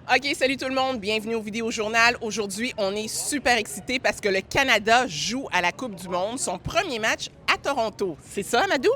OK, salut tout le monde, bienvenue au Vidéo Journal. Aujourd'hui, on est super excités parce que le Canada joue à la Coupe du Monde, son premier match à Toronto. C'est ça, Amadou?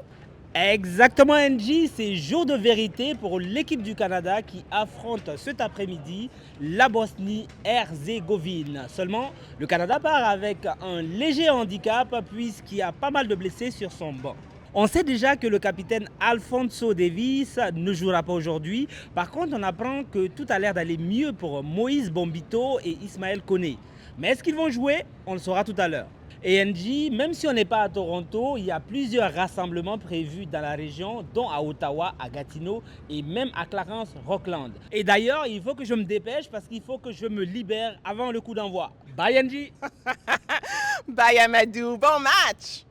Exactement, Angie, c'est jour de vérité pour l'équipe du Canada qui affronte cet après-midi la Bosnie-Herzégovine. Seulement, le Canada part avec un léger handicap puisqu'il y a pas mal de blessés sur son banc. On sait déjà que le capitaine Alphonso Davies ne jouera pas aujourd'hui. Par contre, on apprend que tout a l'air d'aller mieux pour Moïse Bombito et Ismaël Koné. Mais est-ce qu'ils vont jouer? On le saura tout à l'heure. Et NJ, même si on n'est pas à Toronto, il y a plusieurs rassemblements prévus dans la région, dont à Ottawa, à Gatineau et même à Clarence Rockland. Et d'ailleurs, il faut que je me dépêche parce qu'il faut que je me libère avant le coup d'envoi. Bye NJ! Bye Amadou, bon match!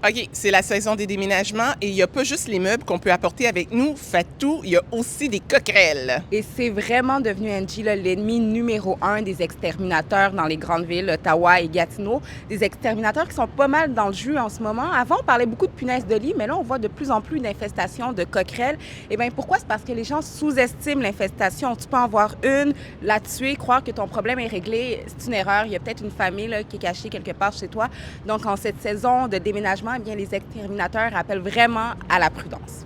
OK, c'est la saison des déménagements et il n'y a pas juste les meubles qu'on peut apporter avec nous, Fatou, il y a aussi des coquerelles. Et c'est vraiment devenu, Angie, l'ennemi numéro 1 des exterminateurs dans les grandes villes, Ottawa et Gatineau. Des exterminateurs qui sont pas mal dans le jus en ce moment. Avant, on parlait beaucoup de punaises de lit, mais là, on voit de plus en plus d'infestations de coquerelles. Et bien, pourquoi? C'est parce que les gens sous-estiment l'infestation. Tu peux en voir une, la tuer, croire que ton problème est réglé. C'est une erreur. Il y a peut-être une famille là, qui est cachée quelque part chez toi. Donc, en cette saison de déménagement, eh bien, les exterminateurs appellent vraiment à la prudence.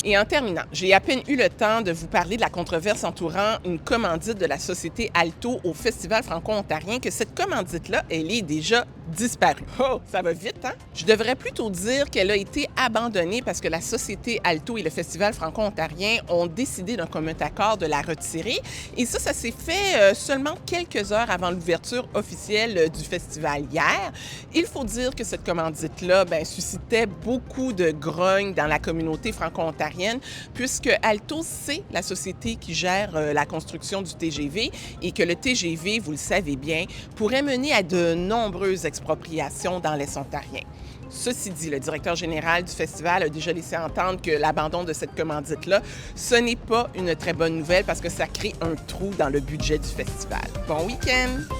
Et en terminant, j'ai à peine eu le temps de vous parler de la controverse entourant une commandite de la société Alto au Festival franco-ontarien que cette commandite-là, elle est déjà disparue. Oh, ça va vite, hein? Je devrais plutôt dire qu'elle a été abandonnée parce que la société Alto et le Festival franco-ontarien ont décidé d'un commun accord de la retirer. Et ça s'est fait seulement quelques heures avant l'ouverture officielle du festival hier. Il faut dire que cette commandite-là suscitait beaucoup de grogne dans la communauté franco-ontarienne puisque Alto, c'est la société qui gère la construction du TGV et que le TGV, vous le savez bien, pourrait mener à de nombreuses expropriations dans l'Est ontarien. Ceci dit, le directeur général du festival a déjà laissé entendre que l'abandon de cette commandite-là, ce n'est pas une très bonne nouvelle parce que ça crée un trou dans le budget du festival. Bon week-end!